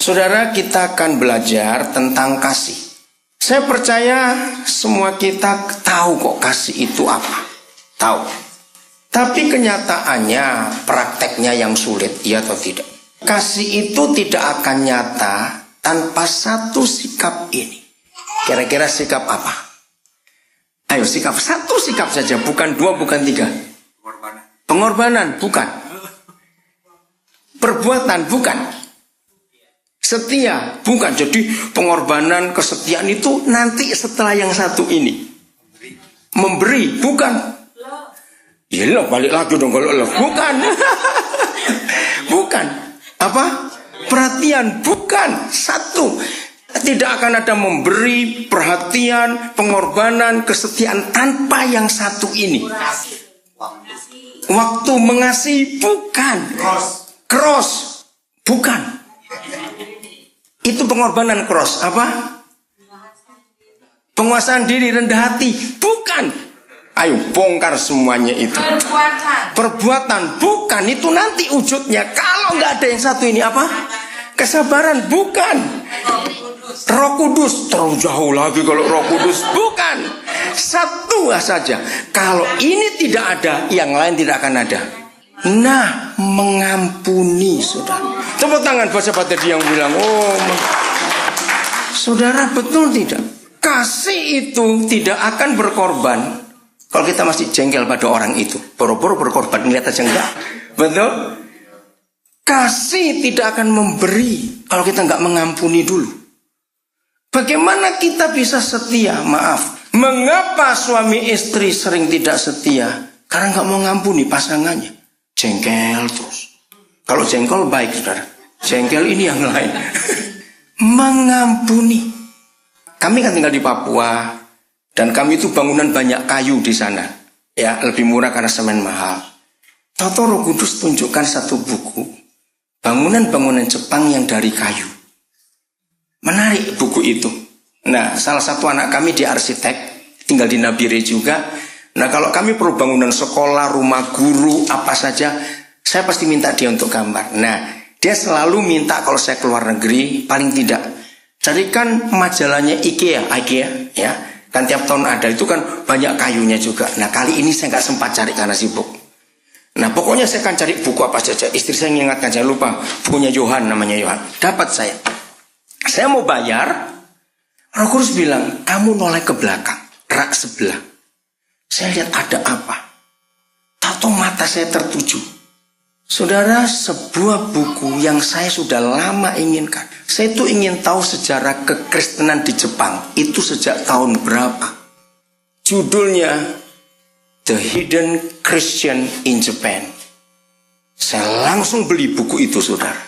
Saudara, kita akan belajar tentang kasih. Saya percaya semua kita tahu kok kasih itu apa. Tahu. Tapi kenyataannya, prakteknya yang sulit, iya atau tidak? Kasih itu tidak akan nyata tanpa satu sikap ini. Kira-kira sikap apa? Ayo, satu sikap saja, bukan dua, bukan tiga. Pengorbanan, bukan. Perbuatan, bukan. Setia, bukan. Jadi pengorbanan, kesetiaan itu nanti setelah yang satu ini. Memberi, bukan. Ya lo balik lagi dong kalau lo. Bukan. Bukan. Apa? Perhatian, bukan. Satu. Tidak akan ada memberi, perhatian, pengorbanan, kesetiaan tanpa yang satu ini. Waktu mengasihi, bukan. Cross, bukan. Itu pengorbanan cross. Apa? Penguasaan diri, rendah hati, bukan. Ayo bongkar semuanya itu. Perbuatan, bukan. Itu nanti wujudnya. Kalau nggak ada yang satu ini apa? Kesabaran, bukan. Roh Kudus, terlalu jauh lagi kalau Roh Kudus, bukan. Satu saja. Kalau ini tidak ada, yang lain tidak akan ada. Nah, mengampuni, saudara. Tepuk tangan buat sahabat tadi yang bilang, oh, saudara, betul tidak? Kasih itu tidak akan berkorban kalau kita masih jengkel pada orang itu. Boro-boro berkorban, ngeliat aja enggak. Betul? Kasih tidak akan memberi kalau kita enggak mengampuni dulu. Bagaimana kita bisa setia? Maaf. Mengapa suami istri sering tidak setia? Karena enggak mau ngampuni pasangannya. Jengkel terus. Kalau jengkel baik, saudara. Jengkel ini yang lain. Mengampuni. Kami kan tinggal di Papua. Dan kami itu bangunan banyak kayu di sana. Ya, lebih murah karena semen mahal. Tahu-tahu Roh Kudus tunjukkan satu buku. Bangunan-bangunan Jepang yang dari kayu. Menarik buku itu. Nah, salah satu anak kami di arsitek. Tinggal di Nabire juga. Nah, kalau kami perlu bangunan sekolah, rumah guru, apa saja, saya pasti minta dia untuk gambar. Nah, dia selalu minta kalau saya keluar negeri, paling tidak carikan majalahnya IKEA, ya. Kan tiap tahun ada, itu kan banyak kayunya juga. Nah, kali ini saya nggak sempat cari karena sibuk. Nah, pokoknya saya akan cari buku apa saja. Istri saya mengingatkan, jangan lupa, bukunya Yohan, namanya Yohan. Dapat saya. Saya mau bayar, Roh Kudus bilang, kamu noleh ke belakang, rak sebelah. Saya lihat ada apa. Tahu mata saya tertuju. Saudara, sebuah buku yang saya sudah lama inginkan. Saya itu ingin tahu sejarah kekristenan di Jepang. Itu sejak tahun berapa. Judulnya The Hidden Christian in Japan. Saya langsung beli buku itu, saudara.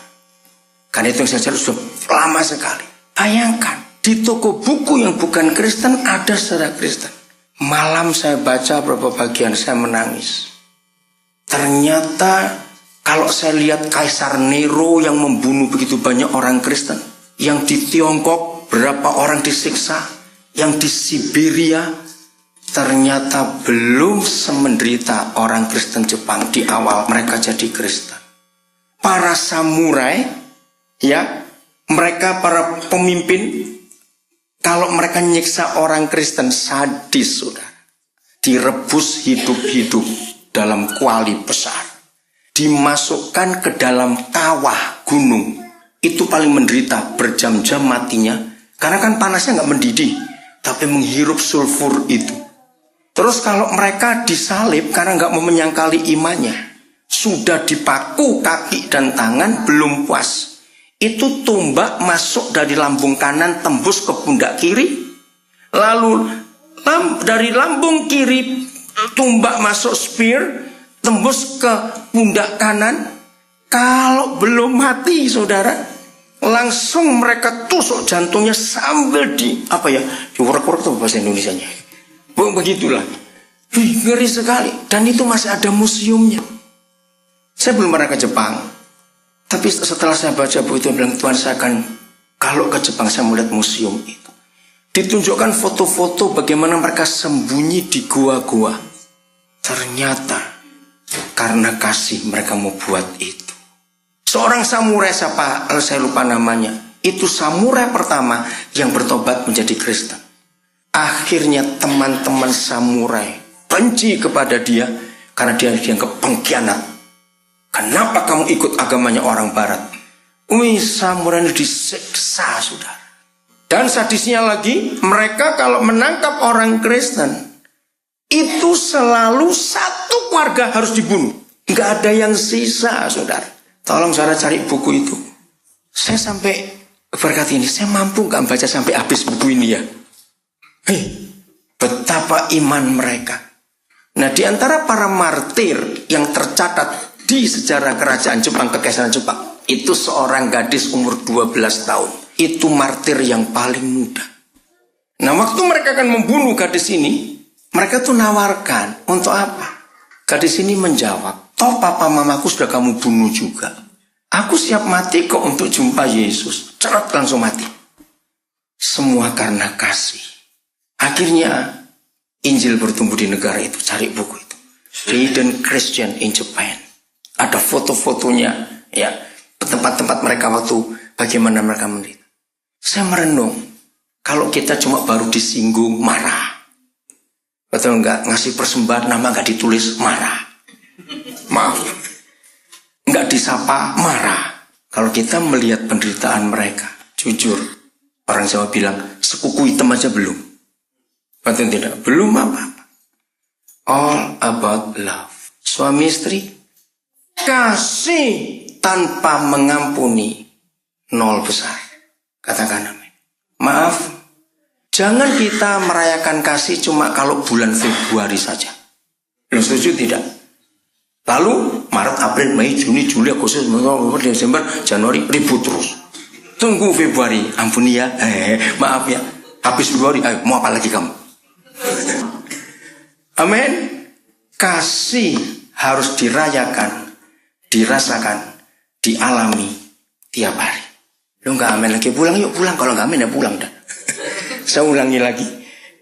Karena itu yang saya cari sudah lama sekali. Bayangkan, di toko buku yang bukan Kristen ada sejarah Kristen. Malam saya baca beberapa bagian, saya menangis. Ternyata kalau saya lihat Kaisar Nero yang membunuh begitu banyak orang Kristen, yang di Tiongkok berapa orang disiksa, yang di Siberia, ternyata belum semenderita orang Kristen Jepang di awal mereka jadi Kristen. Para samurai, ya, mereka para pemimpin, kalau mereka nyiksa orang Kristen, sadis, saudara. Direbus hidup-hidup dalam kuali besar. Dimasukkan ke dalam kawah gunung. Itu paling menderita, berjam-jam matinya. Karena kan panasnya nggak mendidih, tapi menghirup sulfur itu. Terus kalau mereka disalib karena nggak mau menyangkali imannya, sudah dipaku kaki dan tangan, belum puas. Itu tombak masuk dari lambung kanan tembus ke pundak kiri. Lalu dari lambung kiri tombak masuk spear tembus ke pundak kanan. Kalau belum mati, saudara, langsung mereka tusuk jantungnya sambil diurak-urak tuh bahasa Indonesianya. Begitulah. Ngeri sekali. Dan itu masih ada museumnya. Saya belum pernah ke Jepang. Tapi setelah saya baca buku itu, bilang, Tuhan, saya akan, kalau ke Jepang saya melihat museum itu. Ditunjukkan foto-foto bagaimana mereka sembunyi di gua-gua. Ternyata karena kasih mereka mau buat itu. Seorang samurai, siapa, saya lupa namanya, Itu samurai pertama yang bertobat menjadi Kristen. Akhirnya teman-teman samurai benci kepada dia karena dia dianggap pengkhianat. Kenapa kamu ikut agamanya orang barat? Samurai ini disiksa, saudara. Dan sadisnya lagi, mereka kalau menangkap orang Kristen, itu selalu satu keluarga harus dibunuh. Nggak ada yang sisa, saudara. Tolong saudara cari buku itu. Saya sampai berkata ini, saya mampu nggak baca sampai habis buku ini ya? Betapa iman mereka. Nah, di antara para martir yang tercatat di sejarah kerajaan Jepang, kekaisaran Jepang, itu seorang gadis umur 12 tahun. Itu martir yang paling muda. Nah, waktu mereka akan membunuh gadis ini, mereka tuh nawarkan, untuk apa? Gadis ini menjawab, toh papa mamaku sudah kamu bunuh juga. Aku siap mati kok untuk jumpa Yesus. Cerat langsung mati. Semua karena kasih. Akhirnya Injil bertumbuh di negara itu. Cari buku itu. Hidden Christian in Japan. Ada foto-fotonya, ya, tempat-tempat mereka waktu bagaimana mereka menderita. Saya merenung, kalau kita cuma baru disinggung, marah. Betul enggak? Ngasih persembahan nama enggak ditulis, marah. Maaf. Enggak disapa, marah. Kalau kita melihat penderitaan mereka, jujur, orang Jawa bilang, sekuku hitam aja belum. Betul tidak? Belum apa-apa. All about love. Suami istri, kasih tanpa mengampuni, nol besar. Katakan amin. Maaf, jangan kita merayakan kasih cuma kalau bulan Februari saja. Belum setuju tidak? Lalu Maret, April, Mei, Juni, Juli, Agustus, November, Desember, Januari, ribut terus. Tunggu Februari, ampuni ya. Maaf ya. Habis Februari, mau apa lagi kamu? Amin. Kasih harus dirayakan, dirasakan, dialami tiap hari. Lu nggak amin lagi, pulang yuk pulang. Kalau nggak amin ya pulang dah. Saya ulangi lagi.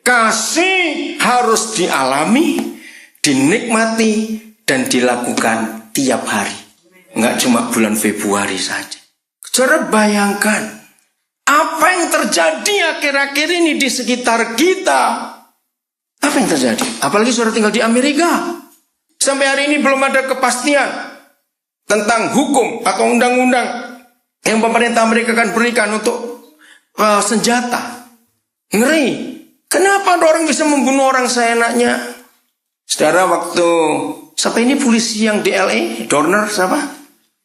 Kasih harus dialami, dinikmati, dan dilakukan tiap hari. Nggak cuma bulan Februari saja. Saudara bayangkan apa yang terjadi akhir-akhir ini di sekitar kita. Apa yang terjadi? Apalagi saudara tinggal di Amerika. Sampai hari ini belum ada kepastian tentang hukum atau undang-undang yang pemerintah Amerika akan berikan untuk senjata. Ngeri. Kenapa ada orang bisa membunuh orang seenaknya? Saudara, waktu siapa ini polisi yang di LA? Dorner siapa?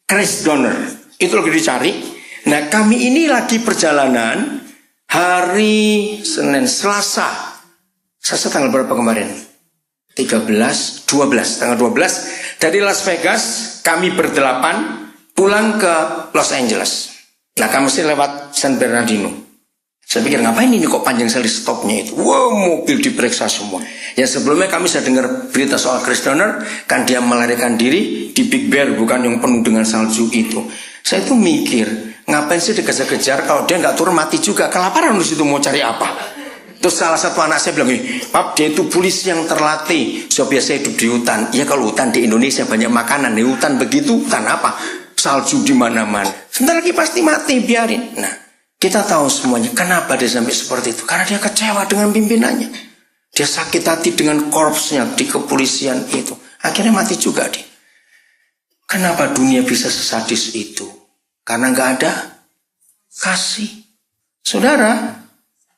Chris Dorner. Itu lagi dicari. Nah, kami ini lagi perjalanan hari Senin, Selasa tanggal berapa kemarin? 12, tanggal 12 dari Las Vegas kami berdelapan pulang ke Los Angeles. Nah, kami mesti lewat San Bernardino. Saya pikir ngapain ini kok panjang sekali stopnya itu. Wow, mobil diperiksa semua. Ya sebelumnya kami sudah dengar berita soal Chris Dorner, kan dia melarikan diri di Big Bear, bukan yang penuh dengan salju itu. Saya tuh mikir, ngapain sih dikejar-kejar kalau dia nggak turun mati juga, kelaparan di situ mau cari apa? Terus salah satu anak saya bilang, Pap, dia itu polisi yang terlatih, sudah biasa hidup di hutan. Ya kalau hutan di Indonesia banyak makanan, di hutan begitu, hutan apa? Salju di mana-mana. Sebentar lagi pasti mati, biarin. Nah, kita tahu semuanya. Kenapa dia sampai seperti itu? Karena dia kecewa dengan pimpinannya. Dia sakit hati dengan korpsnya di kepolisian itu. Akhirnya mati juga dia. Kenapa dunia bisa sesadis itu? Karena nggak ada kasih. Saudara,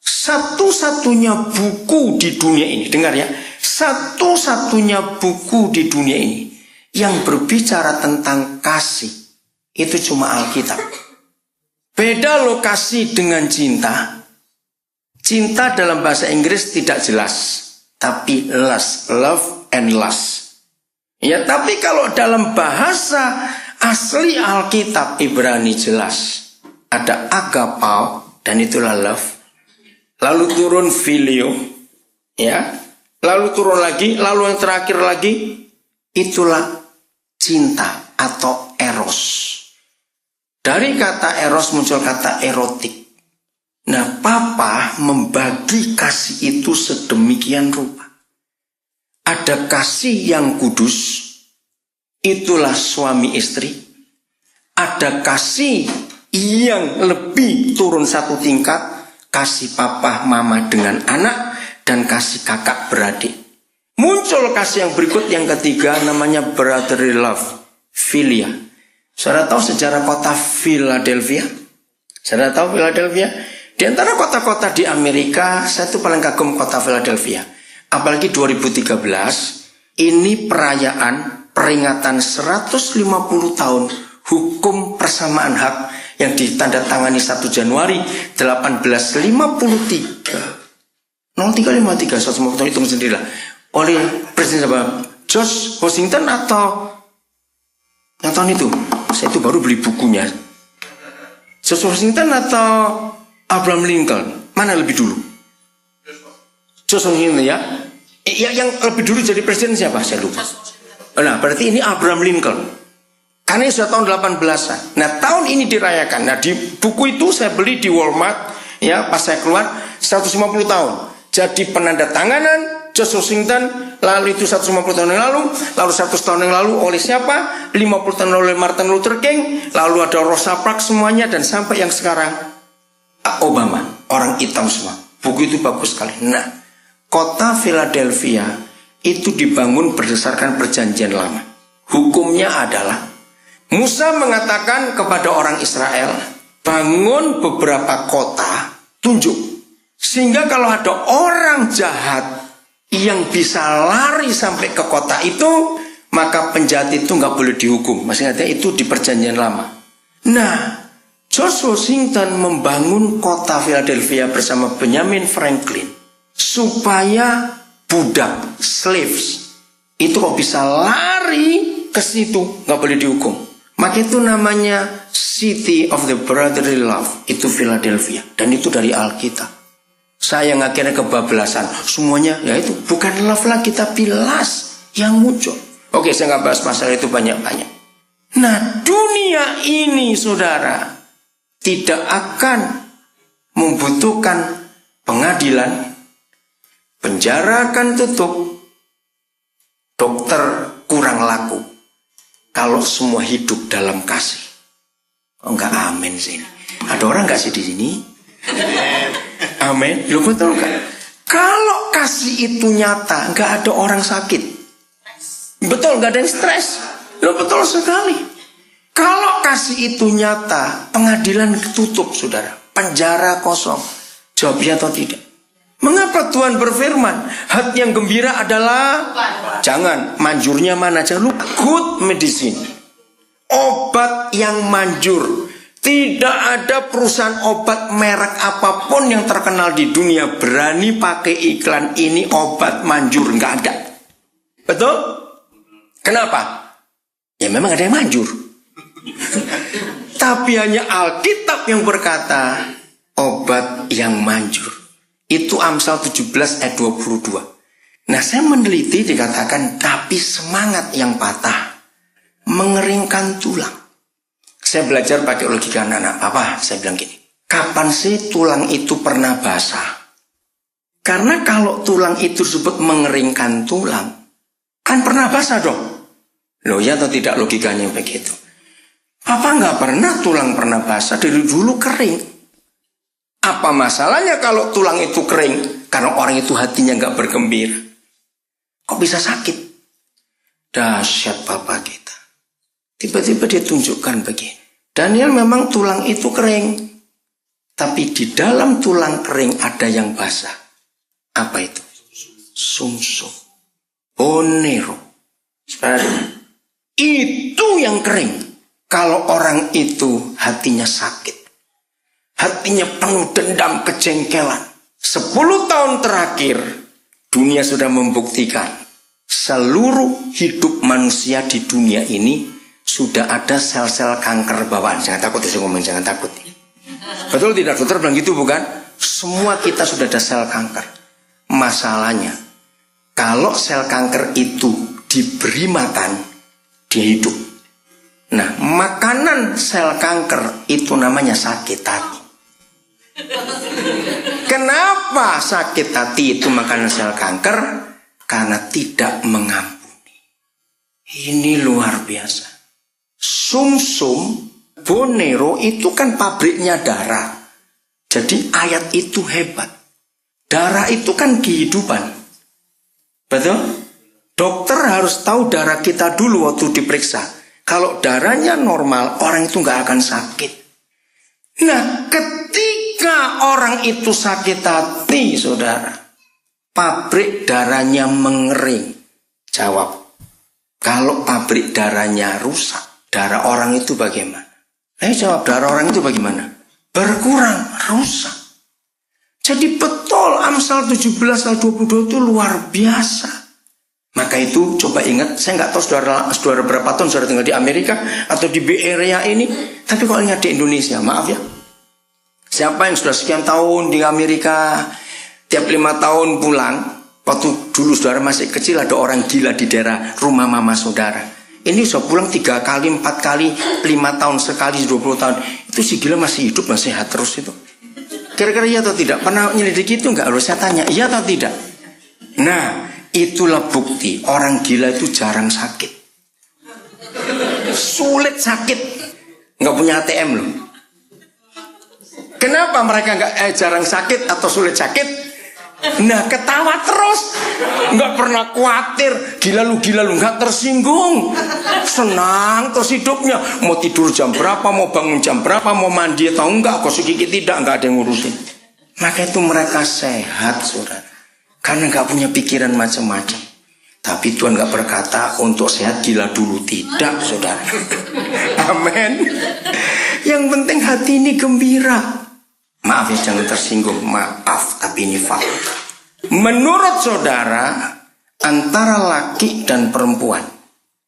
satu-satunya buku di dunia ini, dengar ya, satu-satunya buku di dunia ini yang berbicara tentang kasih itu cuma Alkitab. Beda lokasi dengan cinta. Cinta dalam bahasa Inggris tidak jelas, tapi lust, love and lust. Ya, tapi kalau dalam bahasa asli Alkitab Ibrani jelas. Ada agapau dan itulah love. Lalu turun filio, ya. Lalu turun lagi, lalu yang terakhir lagi itulah cinta atau eros. Dari kata eros muncul kata erotik. Nah, Papa membagi kasih itu sedemikian rupa. Ada kasih yang kudus, itulah suami istri. Ada kasih yang lebih turun satu tingkat, kasih papa mama dengan anak, dan kasih kakak beradik. Muncul kasih yang berikut, yang ketiga, namanya brotherly love, philia. Saudara tahu sejarah kota Philadelphia? Saudara tahu Philadelphia? Di antara kota-kota di Amerika, saya tuh paling kagum kota Philadelphia. Apalagi 2013, ini perayaan peringatan 150 tahun hukum persamaan hak yang ditandatangani 1 Januari 1853. 0353, 150 tahun, hitung sendirilah. Oleh Presiden siapa? George Washington atau yang tahun itu? Saya itu baru beli bukunya. George Washington atau Abraham Lincoln? Mana lebih dulu? George Washington ya. Yang lebih dulu jadi presiden siapa? Saya lupa. Nah, berarti ini Abraham Lincoln. Karena ini sudah tahun 18-an. Nah, tahun ini dirayakan. Nah, di buku itu saya beli di Walmart, ya, pas saya keluar 150 tahun. Jadi penandatanganan George Washington, lalu itu 150 tahun yang lalu 100 tahun yang lalu oleh siapa? 50 tahun oleh Martin Luther King, lalu ada Rosa Parks semuanya, dan sampai yang sekarang Obama, orang hitam semua. Buku itu bagus sekali. Nah, kota Philadelphia itu dibangun berdasarkan perjanjian lama. Hukumnya adalah Musa mengatakan kepada orang Israel, bangun beberapa kota, tunjuk, sehingga kalau ada orang jahat yang bisa lari sampai ke kota itu, maka penjahat itu nggak boleh dihukum. Maksudnya itu di perjanjian lama. Nah, George Washington membangun kota Philadelphia bersama Benjamin Franklin supaya budak, slaves, itu kok bisa lari ke situ, nggak boleh dihukum. Maka itu namanya City of the Brotherly Love, itu Philadelphia, dan itu dari Alkitab. Saya yang akhirnya kebablasan, semuanya ya itu bukan love lagi tapi lust yang muncul. Oke, saya nggak bahas masalah itu banyak-banyak. Nah, dunia ini saudara tidak akan membutuhkan pengadilan, penjara akan tutup, dokter kurang laku kalau semua hidup dalam kasih. Oh, enggak, amin sih. Ada orang nggak sih di sini? Amin. Lo betul kan? Kalau kasih itu nyata, nggak ada orang sakit. Betul, nggak ada yang stres. Lo betul sekali. Kalau kasih itu nyata, pengadilan tutup, saudara. Penjara kosong. Jawabnya atau tidak? Mengapa Tuhan berfirman, hati yang gembira adalah jangan, manjurnya mana? Jangan lupa, good medicine. Obat yang manjur. Tidak ada perusahaan obat merek apapun yang terkenal di dunia berani pakai iklan ini obat manjur. Nggak ada. Betul? Kenapa? Ya memang ada yang manjur. Tapi hanya Alkitab yang berkata obat yang manjur. Itu Amsal 17 ayat 22. Nah, saya meneliti dikatakan tapi semangat yang patah mengeringkan tulang. Saya belajar pakai logika anak-anak. Apa? Saya bilang gini. Kapan sih tulang itu pernah basah? Karena kalau tulang itu disebut mengeringkan tulang, kan pernah basah dong. Loh ya atau tidak logikanya begitu? Apa nggak pernah tulang pernah basah? Dari dulu kering. Apa masalahnya kalau tulang itu kering? Karena orang itu hatinya nggak bergembira. Kok bisa sakit? Dahsyat Bapak kita. Tiba-tiba dia tunjukkan begini. Daniel memang tulang itu kering. Tapi di dalam tulang kering ada yang basah. Apa itu? Sumsum. Bonero. Itu yang kering. Kalau orang itu hatinya sakit. Hatinya penuh dendam, kejengkelan. 10 tahun terakhir, dunia sudah membuktikan. Seluruh hidup manusia di dunia ini sudah ada sel-sel kanker bawaan. Jangan takut ya, saya ngomong jangan takut. Betul tidak? Dokter bilang gitu bukan? Semua kita sudah ada sel kanker. Masalahnya, kalau sel kanker itu diberi makan, dia hidup. Nah, makanan sel kanker itu namanya sakit hati. Kenapa sakit hati itu makanan sel kanker? Karena tidak mengampuni. Ini luar biasa. Sumsum kebun Nero itu kan pabriknya darah. Jadi ayat itu hebat. Darah itu kan kehidupan. Betul? Dokter harus tahu darah kita dulu waktu diperiksa. Kalau darahnya normal, orang itu nggak akan sakit. Nah, ketika orang itu sakit hati, saudara, pabrik darahnya mengering. Jawab, kalau pabrik darahnya rusak, darah orang itu bagaimana? Jawab, darah orang itu bagaimana? Berkurang, rusak. Jadi betul Amsal 17 ayat 22 itu luar biasa. Maka itu coba ingat, saya nggak tahu saudara berapa tahun saudara tinggal di Amerika atau di Bay Area ini, tapi kalau ingat di Indonesia, maaf ya. Siapa yang sudah sekian tahun di Amerika, tiap 5 tahun pulang, waktu dulu saudara masih kecil ada orang gila di daerah rumah mama saudara. Ini sudah pulang 3 kali, 4 kali, 5 tahun sekali, 20 tahun. Itu si gila masih hidup, masih sehat terus itu. Kira-kira iya atau tidak? Pernah nyelidiki itu nggak? Harus saya tanya, iya atau tidak? Nah, itulah bukti orang gila itu jarang sakit. Sulit sakit. Nggak punya ATM loh. Kenapa mereka nggak jarang sakit atau sulit sakit? Nah, ketawa terus, nggak pernah khawatir. Gila lu, nggak tersinggung. Senang terus hidupnya. Mau tidur jam berapa, mau bangun jam berapa, mau mandi atau enggak, gosok gigi tidak, nggak ada yang ngurusin. Maka itu mereka sehat, saudara. Karena nggak punya pikiran macam-macam. Tapi Tuhan nggak berkata untuk sehat gila dulu, tidak, saudara. Amin. Yang penting hati ini gembira. Maaf ya, jangan tersinggung. Maaf, tapi ini fakta. Menurut saudara, antara laki dan perempuan,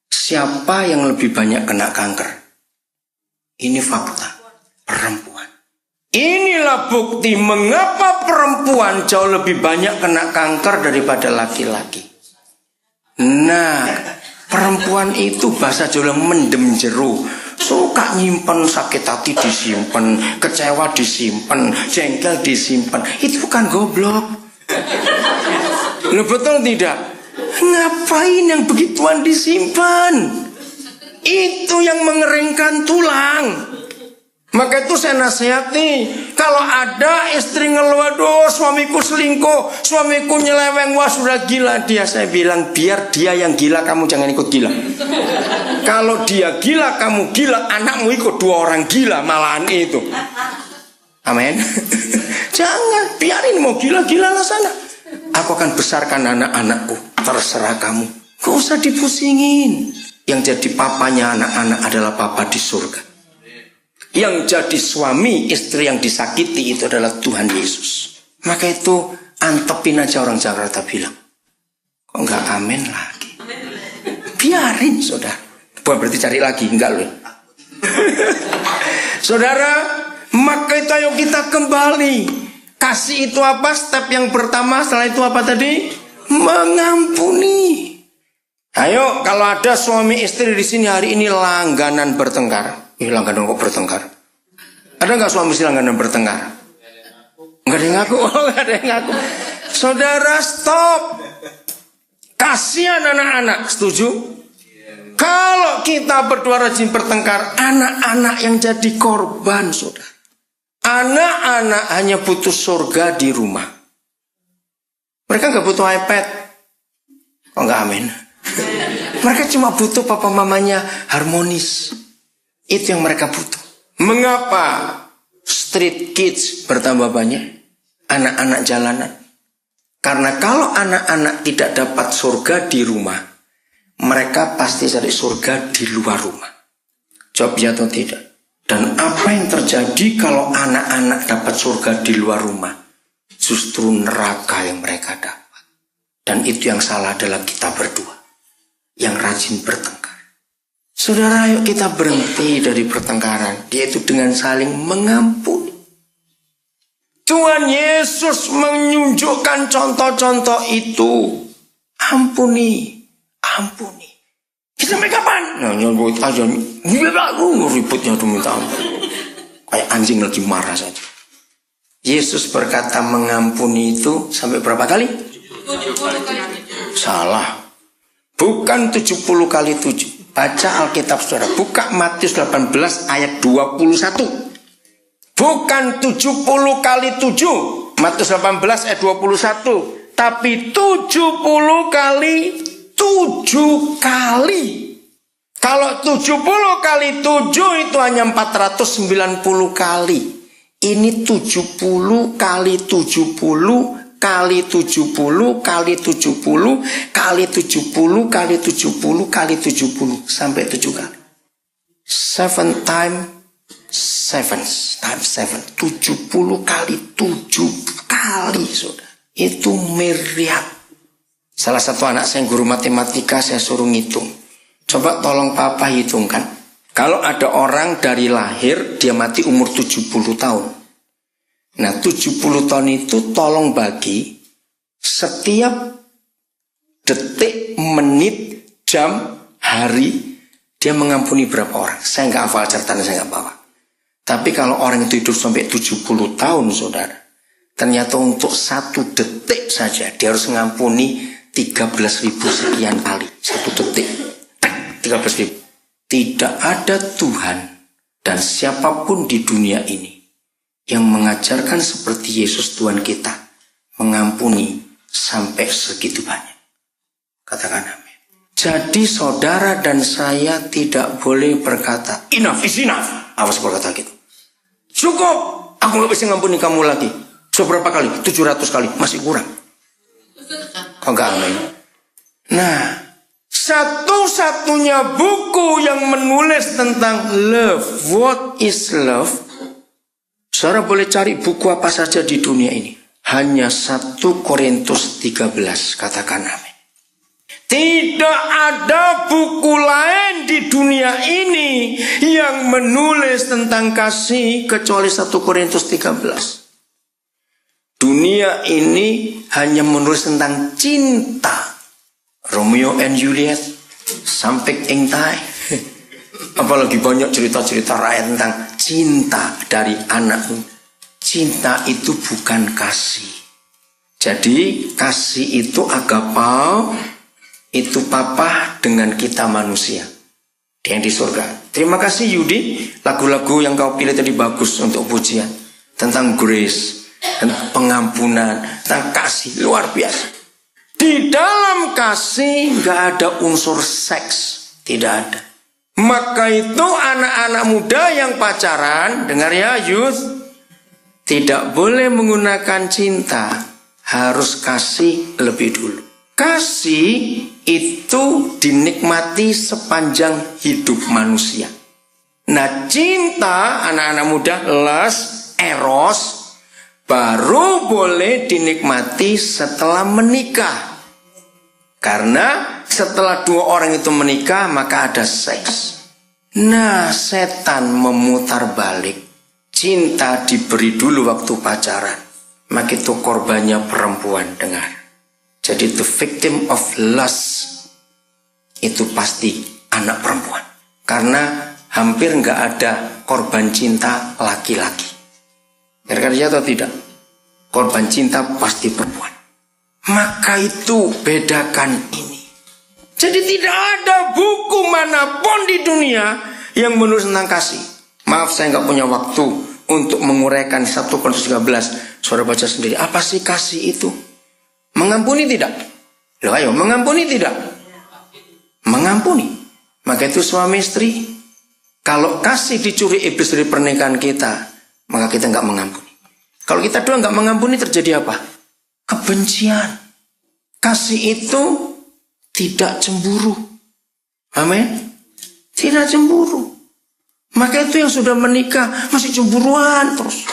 siapa yang lebih banyak kena kanker? Ini fakta. Perempuan. Inilah bukti mengapa perempuan jauh lebih banyak kena kanker daripada laki-laki. Nah, perempuan itu bahasa Jawa mendem jeru. Suka nyimpen sakit hati disimpan, kecewa disimpan, jengkel disimpan. Itu bukan goblok. Lo betul tidak? Ngapain yang begituan disimpan? Itu yang mengeringkan tulang. Maka itu saya nasihati, kalau ada istri ngeluh, aduh suamiku selingkuh, suamiku nyeleweng, wah sudah gila dia. Saya bilang, biar dia yang gila, kamu jangan ikut gila. Kalau dia gila, kamu gila, anakmu ikut 2 orang gila, malahan itu. Amin. Jangan, biarin mau gila-gila lah sana. Aku akan besarkan anak-anakku, terserah kamu. Gak usah dipusingin. Yang jadi papanya anak-anak adalah papa di surga. Yang jadi suami istri yang disakiti itu adalah Tuhan Yesus. Maka itu antepin aja, orang Jakarta bilang. Kok nggak amin lagi? Biarin, saudara. Bukan berarti cari lagi, enggak loh. Saudara, maka itu ayo kita kembali. Kasih itu apa? Step yang pertama, setelah itu apa tadi? Mengampuni. Ayo, kalau ada suami istri di sini hari ini langganan bertengkar. Langganan kok bertengkar? Ada nggak suami istri langganan bertengkar? Nggak ada yang ngaku. Nggak ada yang ngaku. Saudara, stop. Kasihan anak-anak. Setuju? Kalau kita berdua rajin bertengkar, anak-anak yang jadi korban, saudara. Anak-anak hanya butuh surga di rumah. Mereka nggak butuh iPad. Oh nggak, amin. Mereka cuma butuh papa mamanya harmonis. Itu yang mereka butuh. Mengapa street kids bertambah banyak? Anak-anak jalanan. Karena kalau anak-anak tidak dapat surga di rumah, mereka pasti cari surga di luar rumah. Jawab ya atau tidak? Dan apa yang terjadi kalau anak-anak dapat surga di luar rumah? Justru neraka yang mereka dapat. Dan itu yang salah adalah kita berdua yang rajin bertengkar. Saudara, ayo kita berhenti dari pertengkaran, yaitu dengan saling mengampuni. Tuhan Yesus menunjukkan contoh-contoh itu. Ampuni, ampuni. Kita sampai kapan? Nah, nyebut aja, ributnya tuh minta ampun. Kayak anjing lagi marah saja. Yesus berkata mengampuni itu sampai berapa kali? 70 kali. Salah. Bukan 70 kali 7. Baca Alkitab saudara. Buka Matius 18 ayat 21. Bukan 70 kali 7. Matius 18 ayat 21. Tapi 70 kali 7 kali. Kalau 70 kali 7 itu hanya 490 kali. Ini 70 kali 70 kali 70 kali 70 kali 70 kali 70 kali 70 sampai 7 kali. 7 times 7 70 kali 7 kali saudara. Itu miliar. Salah satu anak saya guru matematika, saya suruh ngitung. Coba tolong papa hitungkan. Kalau ada orang dari lahir dia mati umur 70 tahun. Nah 70 tahun itu tolong bagi setiap detik, menit, jam, hari dia mengampuni berapa orang. Saya nggak hafal catatan, saya nggak bawa. Tapi kalau orang itu hidup sampai 70 tahun saudara, ternyata untuk 1 detik saja dia harus mengampuni 13.000 sekian kali. 1 detik 13.000. Tidak ada Tuhan dan siapapun di dunia ini yang mengajarkan seperti Yesus Tuhan kita mengampuni sampai segitu banyak. Katakan amin. Jadi saudara dan saya tidak boleh berkata enough is enough. Awas berkata gitu. Cukup, aku gak bisa ngampuni kamu lagi. Seberapa kali? 700 kali, masih kurang. Kok gak amin? Nah, satu-satunya buku yang menulis tentang love, what is love? Saudara boleh cari buku apa saja di dunia ini. Hanya 1 Korintus 13. Katakan amin. Tidak ada buku lain di dunia ini yang menulis tentang kasih kecuali 1 Korintus 13. Dunia ini hanya menulis tentang cinta. Romeo and Juliet, Sampik Engtai. Apalagi banyak cerita-cerita rakyat tentang cinta dari anakmu. Cinta itu bukan kasih. Jadi kasih itu agapao, itu papa dengan kita manusia yang di surga. Terima kasih Yudi, lagu-lagu yang kau pilih tadi bagus untuk pujian. Tentang grace, tentang pengampunan, tentang kasih, luar biasa. Di dalam kasih gak ada unsur seks, tidak ada. Maka itu anak-anak muda yang pacaran, dengar ya youth, tidak boleh menggunakan cinta, harus kasih lebih dulu. Kasih itu dinikmati sepanjang hidup manusia. Nah cinta anak-anak muda, lust, eros, baru boleh dinikmati setelah menikah. Karena setelah 2 orang itu menikah maka ada seks. Nah setan memutar balik. Cinta diberi dulu waktu pacaran. Maka itu korbannya perempuan, dengar. Jadi the victim of lust itu pasti anak perempuan. Karena hampir nggak ada korban cinta laki-laki. Kira-kira atau tidak? Korban cinta pasti perempuan. Maka itu bedakan ini. Jadi tidak ada buku manapun di dunia yang menulis tentang kasih. Maaf saya nggak punya waktu untuk menguraikan 1 Korintus 13. Saudara baca sendiri. Apa sih kasih itu? Mengampuni tidak? Loh ayo, mengampuni tidak? Mengampuni. Maka itu suami istri. Kalau kasih dicuri iblis dari pernikahan kita, maka kita nggak mengampuni. Kalau kita doang nggak mengampuni terjadi apa? Kebencian. Kasih itu tidak cemburu. Amin. Tidak cemburu. Maka itu yang sudah menikah masih cemburuan terus.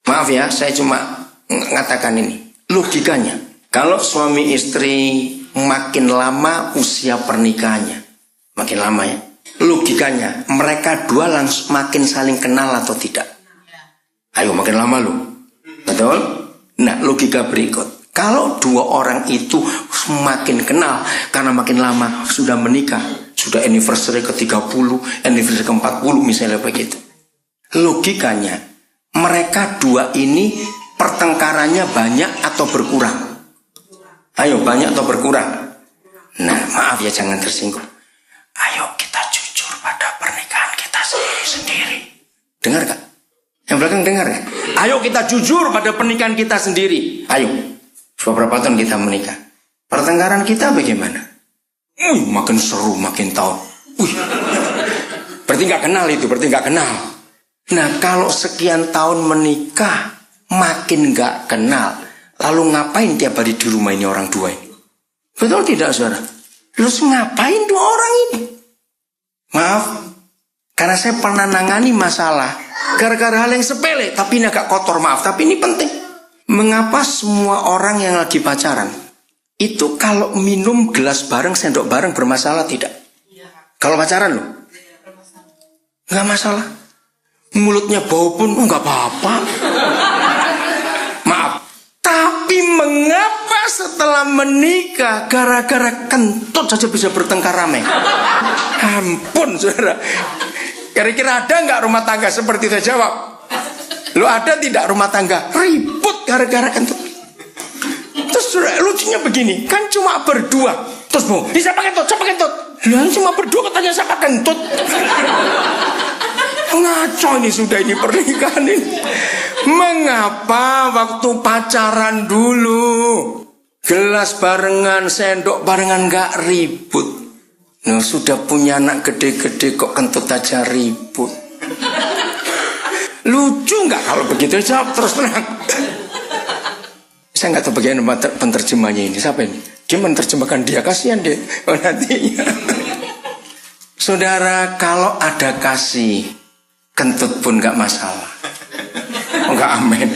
Maaf ya, saya cuma mengatakan ini. Logikanya, kalau suami istri makin lama usia pernikahannya, makin lama ya. Logikanya, mereka dua langsung makin saling kenal atau tidak? Ayo makin lama loh. Betul? Nah, logika berikut. Kalau 2 orang itu semakin kenal karena makin lama sudah menikah, sudah anniversary ke-30, anniversary ke-40 misalnya begitu. Logikanya, mereka 2 ini pertengkarannya banyak atau berkurang? Ayo, banyak atau berkurang? Nah, maaf ya jangan tersinggung. Ayo kita jujur pada pernikahan kita sendiri. Dengar gak? Yang belakang dengar gak? Ayo kita jujur pada pernikahan kita sendiri. Ayo. Sudah berapa tahun kita menikah? Pertengkaran kita bagaimana? Makin seru, makin tahu. Berarti gak kenal itu, berarti gak kenal. Nah kalau sekian tahun menikah, makin gak kenal. Lalu ngapain tiap hari di rumah ini orang dua ini? Betul tidak saudara? Terus ngapain dua orang ini? Maaf, karena saya pernah nangani masalah gara-gara hal yang sepele, tapi ini agak kotor, maaf, tapi ini penting. Mengapa semua orang yang lagi pacaran itu kalau minum gelas bareng, sendok bareng bermasalah tidak? Kalau pacaran loh, nggak masalah. Mulutnya bau pun nggak apa-apa. Maaf, tapi mengapa setelah menikah gara-gara kentut saja bisa bertengkar ramai? Ampun saudara. Kira-kira ada nggak rumah tangga seperti itu? Jawab. Lu ada tidak rumah tangga ribut gara-gara kentut? Terus saudara, lucunya begini, kan cuma berdua. Terus mau, siapa kentut? Siapa kentut? Lu cuma berdua katanya siapa kentut? Ngaco ini sudah ini pernikahan ini. Mengapa waktu pacaran dulu gelas barengan, sendok barengan gak ribut? Nah, sudah punya anak gede-gede kok kentut aja ribut. Lucu nggak kalau begitu? Jawab terus terang. Saya nggak tahu bagaimana penterjemahnya ini. Siapa ini? Dia menerjemahkan dia, kasihan deh. Oh, nantinya. Saudara, kalau ada kasih, kentut pun nggak masalah. Oh, nggak, amin.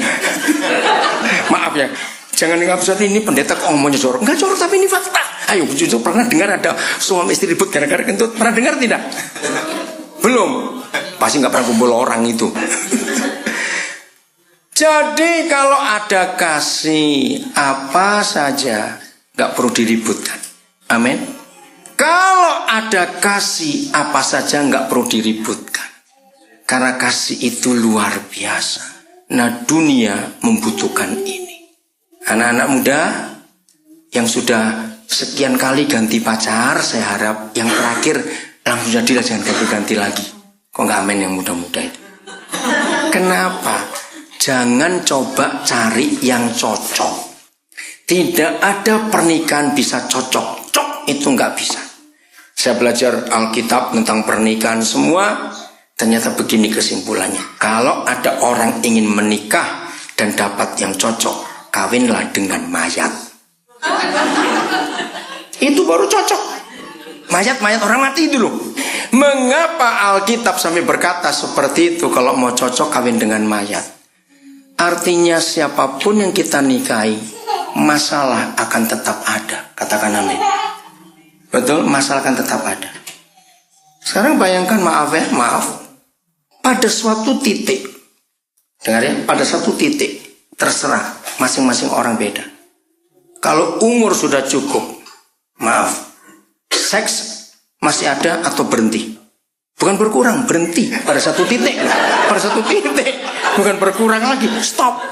Maaf ya. Jangan ingat saat ini pendeta kok ngomongnya jorok. Enggak jorok, tapi ini fakta. Ayo, jujur pernah dengar ada suami istri ribut gara-gara kentut? Pernah dengar tidak? Belum. Pasti nggak pernah kumpul orang itu. Jadi kalau ada kasih apa saja nggak perlu diributkan. Amin. Kalau ada kasih apa saja nggak perlu diributkan. Karena kasih itu luar biasa. Nah dunia membutuhkan ini. Anak-anak muda yang sudah sekian kali ganti pacar, saya harap yang terakhir langsung jadilah, jangan ganti-ganti lagi. Kok nggak amin yang muda-muda itu? Kenapa? Jangan coba cari yang cocok. Tidak ada pernikahan bisa cocok. Cok itu nggak bisa. Saya belajar Alkitab tentang pernikahan semua. Ternyata begini kesimpulannya. Kalau ada orang ingin menikah dan dapat yang cocok, kawinlah dengan mayat. Itu baru cocok. Mayat-mayat orang mati itu loh. Mengapa Alkitab sampai berkata seperti itu? Kalau mau cocok kawin dengan mayat. Artinya siapapun yang kita nikahi, masalah akan tetap ada. Katakan amin. Betul, masalah akan tetap ada. Sekarang bayangkan, maaf ya, maaf. Pada suatu titik, dengar ya, pada suatu titik, terserah, masing-masing orang beda. Kalau umur sudah cukup, maaf, seks masih ada atau berhenti? Bukan berkurang, berhenti pada satu titik. Pada satu titik, bukan berkurang lagi, stop.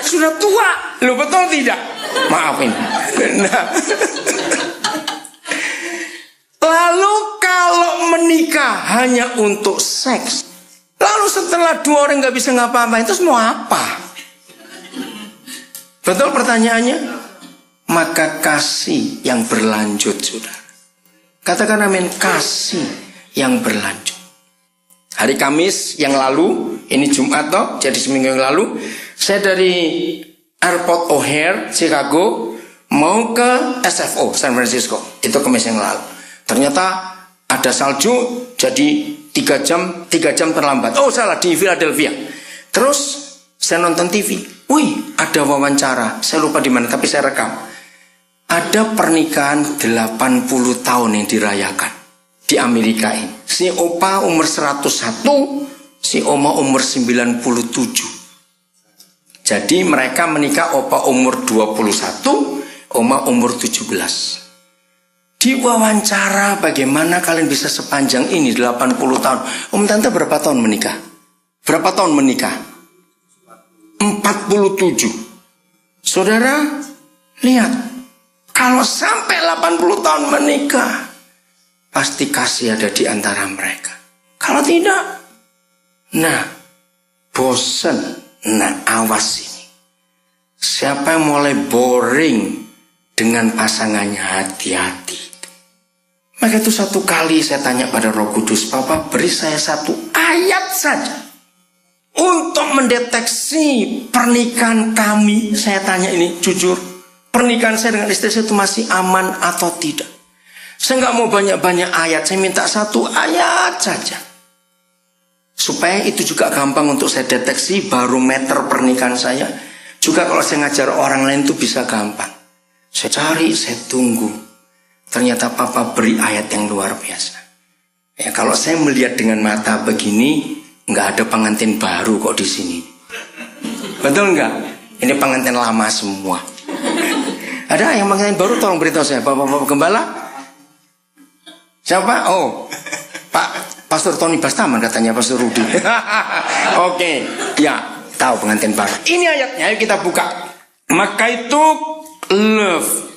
Sudah tua, lo betul tidak? Maafin. Nah. Lalu kalau menikah hanya untuk seks, lalu setelah dua orang nggak bisa ngapa-ngapain, terus mau apa? Betul pertanyaannya? Maka kasih yang berlanjut, saudara. Katakan amin, kasih yang berlanjut. Hari Kamis yang lalu, ini Jumat toh, jadi seminggu yang lalu, saya dari Airport O'Hare, Chicago, mau ke SFO, San Francisco. Itu Kamis yang lalu. Ternyata ada salju, jadi 3 jam terlambat. Oh salah, di Philadelphia. Terus saya nonton TV. Wih, ada wawancara. Saya lupa di mana, tapi saya rekam. Ada pernikahan 80 tahun yang dirayakan di Amerika ini. Si opa umur 101, si oma umur 97. Jadi mereka menikah, opa umur 21, oma umur 17. Diwawancara, bagaimana kalian bisa sepanjang ini 80 tahun? Om tante berapa tahun menikah? Berapa tahun menikah? 47. Saudara, lihat. Kalau sampai 80 tahun menikah, pasti kasih ada di antara mereka. Kalau tidak, nah bosen, nah awas ini. Siapa yang mulai boring dengan pasangannya, hati-hati. Maka itu satu kali saya tanya pada Roh Kudus, Papa beri saya satu ayat saja untuk mendeteksi pernikahan kami. Saya tanya ini jujur, pernikahan saya dengan istri saya itu masih aman atau tidak. Saya nggak mau banyak-banyak ayat, saya minta satu ayat saja. Supaya itu juga gampang untuk saya deteksi barometer pernikahan saya. Juga kalau saya ngajar orang lain itu bisa gampang. Saya cari, saya tunggu. Ternyata Papa beri ayat yang luar biasa. Ya, kalau saya melihat dengan mata begini, nggak ada pengantin baru kok di sini. Betul nggak? Ini pengantin lama semua. Ada yang pengantin baru? Tolong beritahu saya, Bapak Gembala. Siapa? Oh, Pak Pastor Tony Bastaman katanya, Pastor Rudi. Oke, ya tahu pengantin baru. Ini ayatnya, ayo kita buka. Maka itu love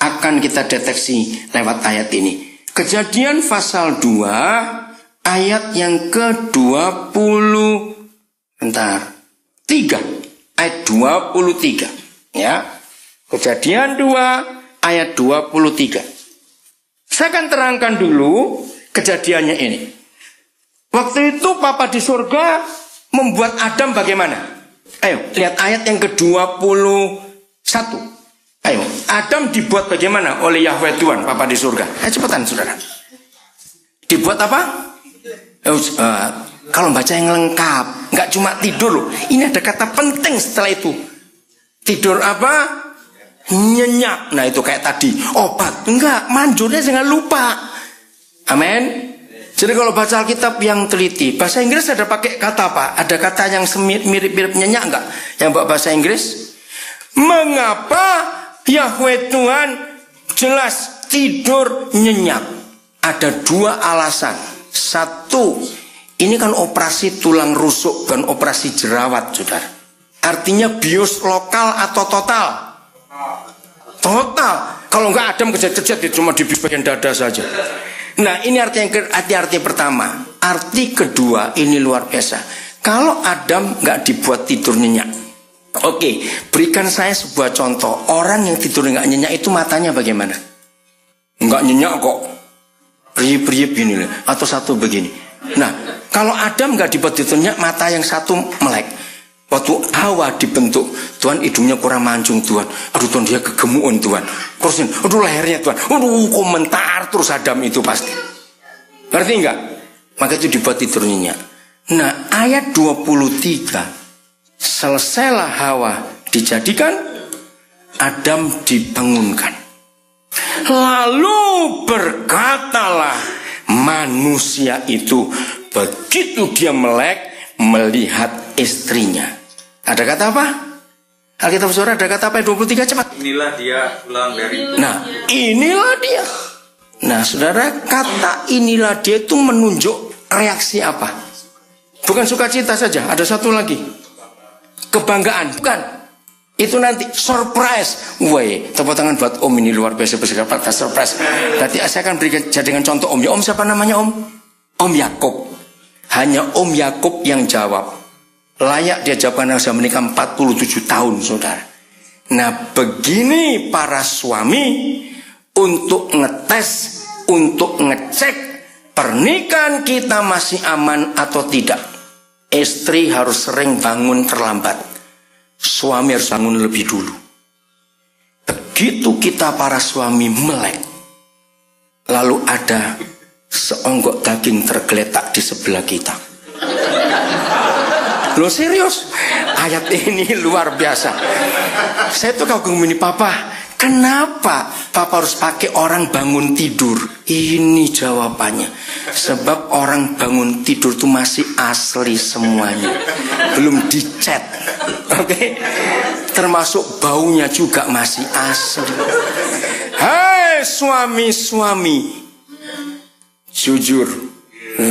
akan kita deteksi lewat ayat ini. Kejadian pasal 2 ayat yang ke-20 3 ayat 23 ya. Kejadian 2 ayat 23. Saya akan terangkan dulu kejadiannya ini. Waktu itu Papa di surga membuat Adam bagaimana? Ayo lihat ayat yang ke-21. Ayo, Adam dibuat bagaimana oleh Yahweh Tuhan, Papa di surga? Cepetan saudara. Dibuat apa? Kalau baca yang lengkap, nggak cuma tidur loh. Ini ada kata penting setelah itu. Tidur apa? Nyenyak. Nah itu kayak tadi, obat. Enggak, manjurnya jangan lupa. Amin. Jadi kalau baca Alkitab yang teliti, bahasa Inggris ada pakai kata apa? Ada kata yang mirip-mirip nyenyak enggak? Yang bahasa Inggris? Mengapa Yahweh Tuhan jelas tidur nyenyak? Ada dua alasan. Satu, ini kan operasi tulang rusuk dan operasi jerawat, saudara. Artinya bios lokal atau total? Total. Kalau enggak Adam kejat-kejat cuma di bagian dada saja. Nah ini arti pertama. Arti kedua ini luar biasa. Kalau Adam enggak dibuat tidur nyenyak. Oke, berikan saya sebuah contoh. Orang yang tidur enggak nyenyak itu matanya bagaimana? Enggak nyenyak kok. Riep-riep gini atau satu begini. Nah, kalau Adam enggak dibuat tidur nyenyak, mata yang satu melek. Waktu Hawa dibentuk, Tuhan hidungnya kurang mancung Tuhan. Aduh Tuhan dia kegemukan Tuhan. Terus aduh lehernya Tuhan. Aduh komentar terus Adam itu pasti. Ngerti enggak? Maka itu dibuat tidur nyenyak. Nah, ayat 23. Selesailah Hawa dijadikan, Adam dibangunkan. Lalu berkatalah manusia itu begitu dia melek melihat istrinya. Ada kata apa? Alkitab saudara ada kata apa? 23 cepat. Inilah dia pulang dari. Nah, inilah dia. Nah, saudara, kata inilah dia itu menunjuk reaksi apa? Bukan sukacita saja, ada satu lagi. Kebanggaan, bukan. Itu nanti surprise. Woi, tepuk tangan buat Om ini luar biasa bersikap surprise. Berarti saya akan berikan jadikan contoh Om. Ya Om siapa namanya Om? Om Yakub. Hanya Om Yakub yang jawab. Layak dia jawab karena sudah menikah 47 tahun, saudara. Nah, begini para suami untuk ngetes, untuk ngecek pernikahan kita masih aman atau tidak. Istri harus sering bangun terlambat. Suami harus bangun lebih dulu. Begitu kita para suami melek, lalu ada seonggok daging tergeletak di sebelah kita. Loh serius? Ayat ini luar biasa. Saya tuh kagum ini, Papa. Kenapa Papa harus pakai orang bangun tidur? Ini jawabannya. Sebab orang bangun tidur tuh masih asli semuanya. Belum dicat. Oke? Termasuk baunya juga masih asli. Hai suami-suami, jujur,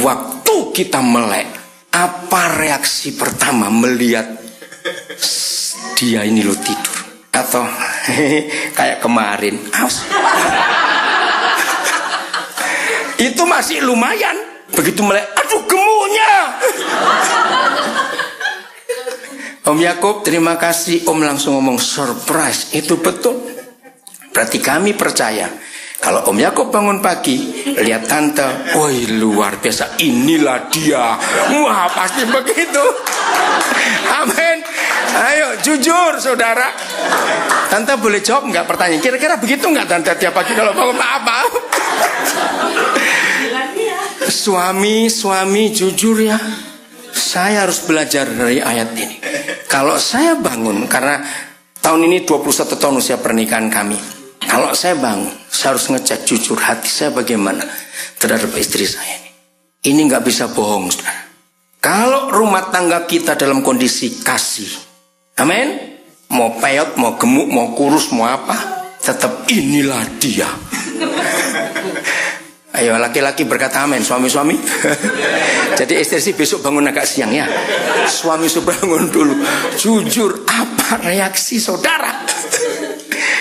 waktu kita melek, apa reaksi pertama melihat dia ini lo tidur? Atau kayak kemarin, Itu masih lumayan. Begitu mulai, aduh gemuknya. Om Yakub, terima kasih. Om langsung ngomong surprise. Itu betul. Berarti kami percaya. Kalau Om Yakub bangun pagi, lihat tante, woi luar biasa, inilah dia. Wah pasti begitu. Amin. Ayo jujur saudara. Tante boleh jawab nggak pertanyaan? Kira-kira begitu nggak tante tiap pagi kalau bangun apa? Suami jujur ya. Saya harus belajar dari ayat ini. Kalau saya bangun, karena tahun ini 21 tahun usia pernikahan kami. Kalau saya bangun, saya harus ngecek jujur hati saya bagaimana terhadap istri saya ini. Ini nggak bisa bohong, saudara. Kalau rumah tangga kita dalam kondisi kasih, amin. Mau peyot, mau gemuk, mau kurus, mau apa, tetap inilah dia. Ayo laki-laki berkata amin, suami-suami. Jadi istri sih besok bangun agak siang ya. Suami sudah bangun dulu. Jujur, apa reaksi saudara?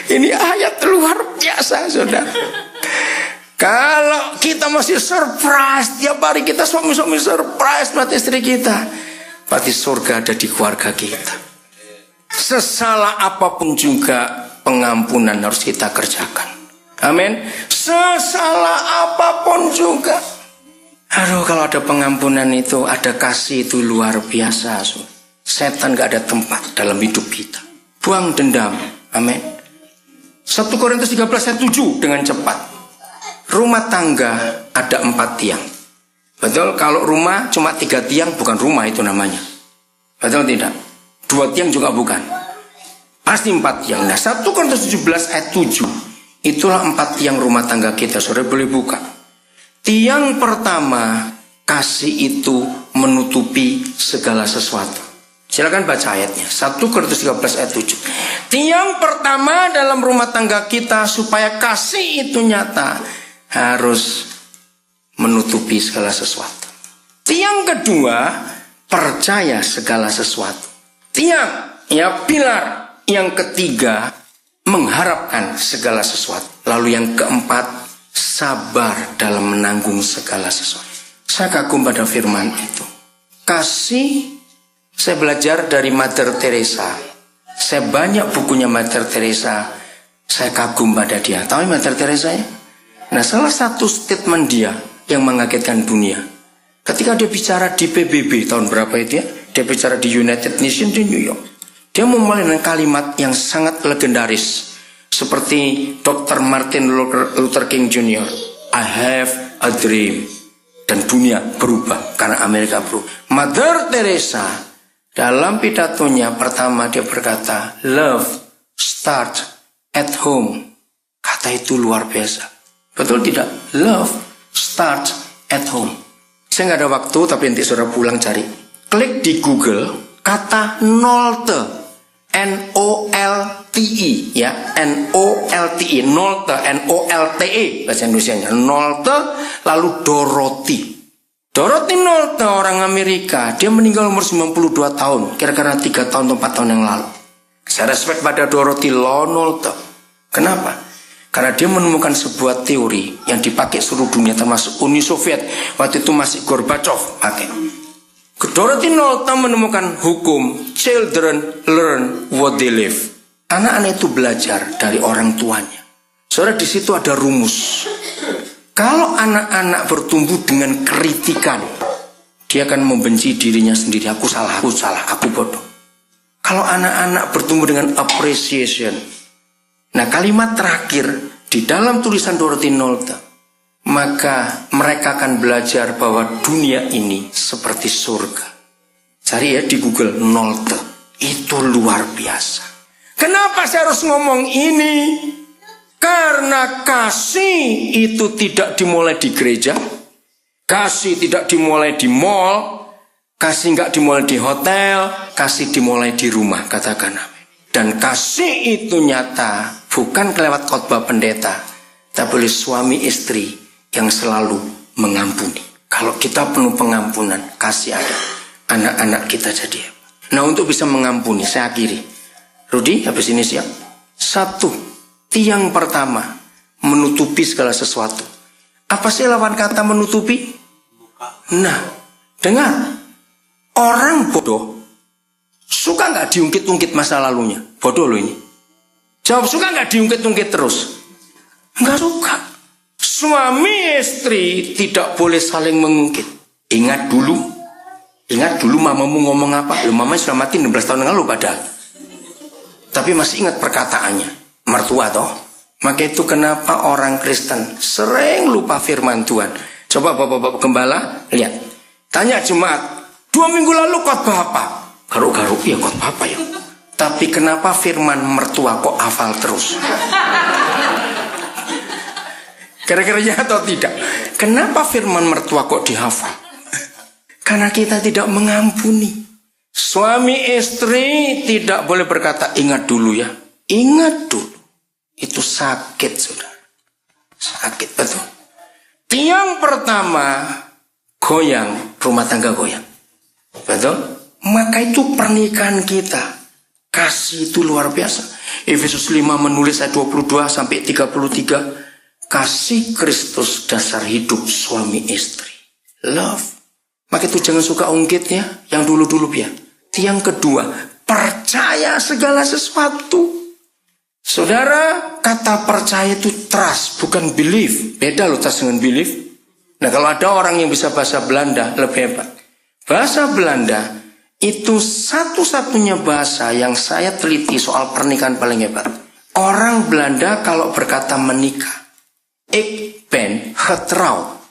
Ini ayat luar biasa saudara. Kalau kita masih surprise, tiap hari kita suami-suami surprise buat istri kita, berarti surga ada di keluarga kita. Sesalah apapun juga pengampunan harus kita kerjakan. Amin. Sesalah apapun juga. Aduh, kalau ada pengampunan itu, ada kasih itu luar biasa. Setan gak ada tempat dalam hidup kita. Buang dendam. Amin. 1 Korintus 13 ayat 7 dengan cepat. Rumah tangga ada 4 tiang. Betul, kalau rumah cuma 3 tiang bukan rumah itu namanya. Betul tidak? 2 tiang juga bukan. Pasti 4 tiang. Nah 1 Korintus 17 ayat 7. Itulah 4 tiang rumah tangga kita. Saudara boleh buka. Tiang pertama, kasih itu menutupi segala sesuatu. Silakan baca ayatnya. 1 Korintus 13 ayat 7. Tiang pertama dalam rumah tangga kita supaya kasih itu nyata harus menutupi segala sesuatu. Tiang kedua, percaya segala sesuatu. Tiang, ya pilar. Yang ketiga, mengharapkan segala sesuatu. Lalu yang keempat, sabar dalam menanggung segala sesuatu. Saya kagum pada firman itu. Kasih, saya belajar dari Mother Teresa. Saya banyak bukunya Mother Teresa. Saya kagum pada dia. Tahu Mother Teresa ya? Nah, salah satu statement dia yang mengagetkan dunia. Ketika dia bicara di PBB tahun berapa itu ya? Dia bicara di United Nations di New York. Dia memulai dengan kalimat yang sangat legendaris. Seperti Dr. Martin Luther King Jr. I have a dream. Dan dunia berubah karena Amerika berubah. Mother Teresa dalam pidatonya pertama dia berkata, love start at home. Kata itu luar biasa. Betul tidak? Love start at home. Saya nggak ada waktu tapi nanti saudara pulang cari. Klik di Google kata Nolte. N-O-L-T-E ya, N-O-L-T-E, Nolte, N-O-L-T-E bahasa Indonesianya. Nolte lalu Dorothy. Dorothy Nolte orang Amerika, dia meninggal umur 92 tahun, kira-kira 3 tahun atau 4 tahun yang lalu. Saya respect pada Dorothy Nolte. Kenapa? Karena dia menemukan sebuah teori yang dipakai seluruh dunia termasuk Uni Soviet. Waktu itu masih Gorbachev pakai. Dorothy Nolte menemukan hukum children learn what they live. Anak-anak itu belajar dari orang tuanya. Saudara, di situ ada rumus. Kalau anak-anak bertumbuh dengan kritikan, dia akan membenci dirinya sendiri. Aku salah, aku bodoh. Kalau anak-anak bertumbuh dengan appreciation. Nah, kalimat terakhir di dalam tulisan Dorothy Nolte, maka mereka akan belajar bahwa dunia ini seperti surga. Cari ya di Google Nolte. Itu luar biasa. Kenapa saya harus ngomong ini? Karena kasih itu tidak dimulai di gereja. Kasih tidak dimulai di mall. Kasih nggak dimulai di hotel. Kasih dimulai di rumah. Katakan amin. Dan kasih itu nyata bukan kelewat khotbah pendeta, tapi oleh suami istri yang selalu mengampuni. Kalau kita penuh pengampunan, kasih ada, anak-anak kita jadi. Nah, untuk bisa mengampuni, saya akhiri. Rudi, habis ini siap. 1, tiang pertama, menutupi segala sesuatu. Apa sih lawan kata menutupi? Nah, dengar. Orang bodoh suka nggak diungkit-ungkit masa lalunya? Bodoh loh ini. Jawab, suka nggak diungkit-ungkit terus? Nggak suka. Suami istri tidak boleh saling mengungkit. Ingat dulu mamamu ngomong apa? Loh, mama sudah mati 16 tahun yang lalu padahal. Tapi masih ingat perkataannya. Mertua toh. Maka itu kenapa orang Kristen sering lupa firman Tuhan. Coba bapak-bapak gembala lihat. Tanya jemaat, 2 minggu lalu khotbah apa? Garuk-garuk, ya khotbah apa ya? Tapi kenapa firman mertua kok hafal terus? Kira-kira ya atau tidak? Kenapa firman mertua kok dihafal? Karena kita tidak mengampuni. Suami istri tidak boleh berkata ingat dulu ya. Ingat dulu. Itu sakit, saudara. Sakit, betul. Tiang pertama goyang, rumah tangga goyang. Betul? Maka itu pernikahan kita. Kasih itu luar biasa. Efesus 5 menulis ayat 22 sampai 33. Kasih Kristus dasar hidup suami istri. Love. Maka itu jangan suka ungkitnya. Yang dulu-dulu ya. Yang kedua, percaya segala sesuatu. Saudara, kata percaya itu trust, bukan belief. Beda loh trust dengan belief. Nah, kalau ada orang yang bisa bahasa Belanda, lebih hebat. Bahasa Belanda itu satu-satunya bahasa yang saya teliti soal pernikahan paling hebat. Orang Belanda kalau berkata menikah, ik ben getrouw.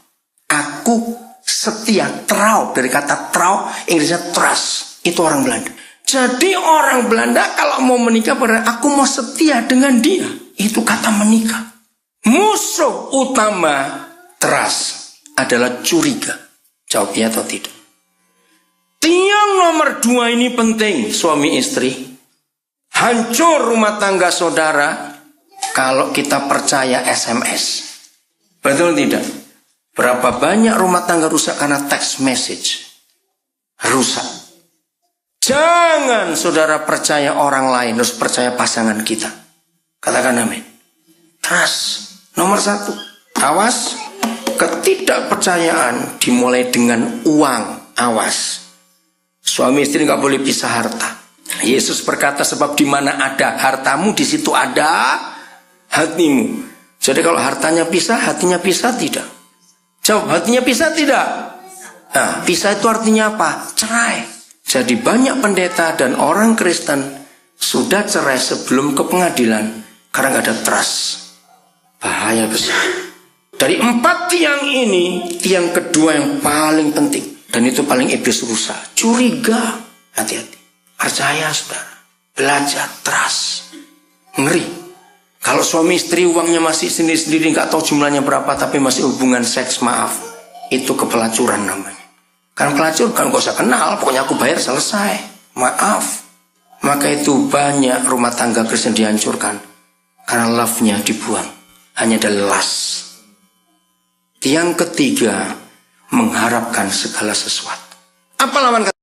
Aku setia, trouw. Dari kata trouw, Inggrisnya trust. Itu orang Belanda. Jadi orang Belanda kalau mau menikah berarti aku mau setia dengan dia. Itu kata menikah. Musuh utama trust adalah curiga. Jawab ya atau tidak? Tiang nomor 2 ini penting, suami istri. Hancur rumah tangga saudara kalau kita percaya SMS. Betul tidak? Berapa banyak rumah tangga rusak karena text message? Rusak. Jangan saudara percaya orang lain, harus percaya pasangan kita. Katakan amin. Trust. Nomor 1. Awas. Ketidakpercayaan dimulai dengan uang. Awas. Suami istri nggak boleh pisah harta. Yesus berkata sebab di mana ada hartamu di situ ada hatimu. Jadi kalau hartanya pisah, hatinya pisah tidak? Jawab, hatinya pisah tidak? Nah, pisah itu artinya apa? Cerai. Jadi banyak pendeta dan orang Kristen sudah cerai sebelum ke pengadilan karena nggak ada trust. Bahaya besar. Dari 4 tiang ini, tiang kedua yang paling penting dan itu paling iblis rusak. Curiga. Hati-hati. Percaya saudara. Belajar trust. Ngeri. Kalau suami istri uangnya masih sendiri-sendiri nggak tahu jumlahnya berapa tapi masih hubungan seks, maaf. Itu kepelacuran namanya. Kan pelacur kan gak usah kenal, pokoknya aku bayar selesai. Maaf. Maka itu banyak rumah tangga Kristen dihancurkan karena love-nya dibuang. Hanya ada lust. Yang ketiga, mengharapkan segala sesuatu. Apa lawan kata?